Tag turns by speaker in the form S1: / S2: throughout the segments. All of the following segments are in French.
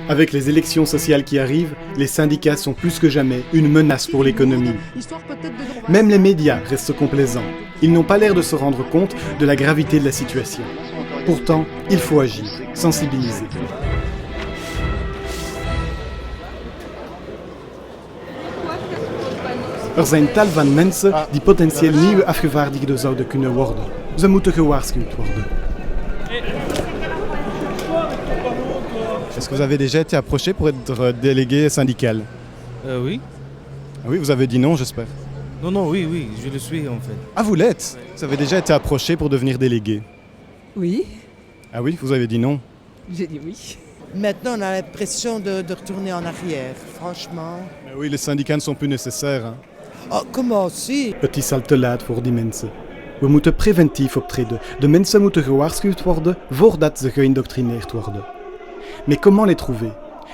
S1: Avec les élections sociales qui arrivent, les syndicats sont plus que jamais une menace pour l'économie. Même les médias restent complaisants. Ils n'ont pas l'air de se rendre compte de la gravité de la situation. Pourtant, il faut agir, sensibiliser. Zijn tal van mensen die potentieel nieuwe afgevaardigden zouden kunnen worden. Ze moeten gewaarschuwd worden.
S2: Est-ce que vous avez déjà été approché pour être délégué syndical?
S3: Oui.
S2: Oui, vous avez dit non, j'espère.
S3: Non, oui, je le suis en fait.
S2: Ah, vous l'êtes? Vous avez déjà été approché pour devenir délégué?
S4: Oui,
S2: Ah oui, vous avez dit non.
S4: j'ai dit oui.
S5: Maintenant, on a l'impression de retourner en arrière, franchement.
S2: Mais oui, les syndicats ne sont plus nécessaires. Hein.
S5: Oh, comment si?
S1: Het is al te laat voor die mensen. We moeten preventief optreden. De mensen moeten gewaarschuwd worden voordat ze geïndoctrineerd worden. Mais comment les trouver?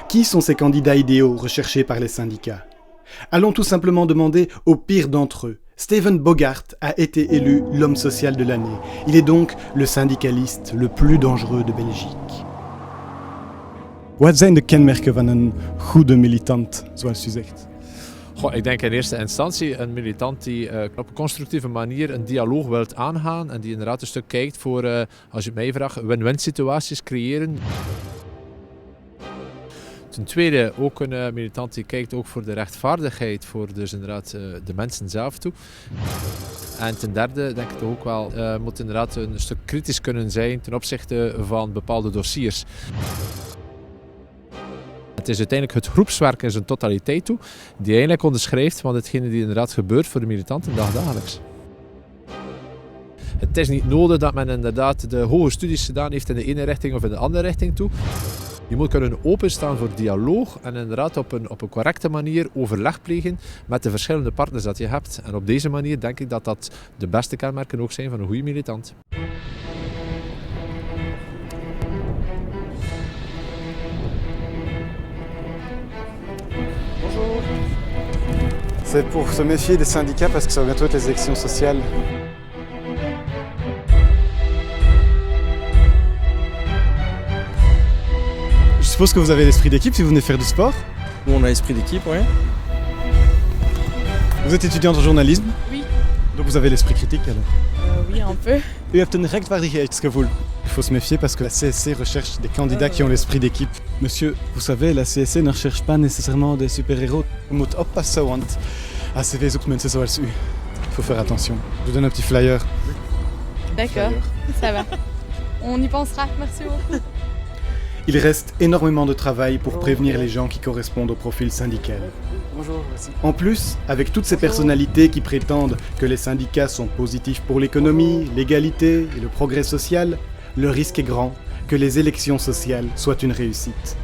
S1: Qui sont ces candidats idéaux recherchés par les syndicats? Allons tout simplement demander au pire d'entre eux. Steven Bogart a été élu l'homme social de l'année. Il est donc le syndicaliste le plus dangereux de Belgique.
S2: Wat zijn de kenmerken van een goede militant, zoals u zegt?
S6: Goh, ik denk in eerste instantie een militant die op een constructieve manier een dialoog wilt aangaan en die inderdaad een stuk kijkt voor, als je het mij vraagt, win-win situaties creëren. Ten tweede ook een militant die kijkt ook voor de rechtvaardigheid, voor dus inderdaad de mensen zelf toe. En ten derde denk ik toch ook wel, moet inderdaad een stuk kritisch kunnen zijn ten opzichte van bepaalde dossiers. Het is uiteindelijk het groepswerk in zijn totaliteit toe, die eigenlijk onderschrijft van hetgene die inderdaad gebeurt voor de militanten dagelijks. Het is niet nodig dat men inderdaad de hoge studies gedaan heeft in de ene richting of in de andere richting toe. Je moet kunnen openstaan voor dialoog en inderdaad op een correcte manier overleg plegen met de verschillende partners dat je hebt. En op deze manier denk ik dat dat de beste kenmerken ook zijn van een goede militant.
S2: C'est pour se méfier des syndicats parce que ça va bientôt être les élections sociales. Je suppose que vous avez l'esprit d'équipe si vous venez faire du sport.
S3: Nous, on a l'esprit d'équipe, ouais.
S2: Vous êtes étudiante en journalisme?
S7: Oui.
S2: Donc vous avez l'esprit critique alors?
S7: Oui, un peu.
S2: U hebt een rechtvaardigheidsgevoel. Il faut se méfier parce que la CSC recherche des candidats qui ont l'esprit d'équipe. Monsieur, vous savez, la CSC ne recherche pas nécessairement des super-héros. U moet oppassen, want ACV zoekt mensen zoals u. Il faut faire attention. Je vous donne un petit flyer.
S7: D'accord, ça va. On y pensera, merci beaucoup.
S1: Il reste énormément de travail pour prévenir les gens qui correspondent au profil syndical.
S2: Bonjour, merci.
S1: En plus, avec toutes ces personnalités qui prétendent que les syndicats sont positifs pour l'économie, l'égalité et le progrès social, le risque est grand que les élections sociales soient une réussite.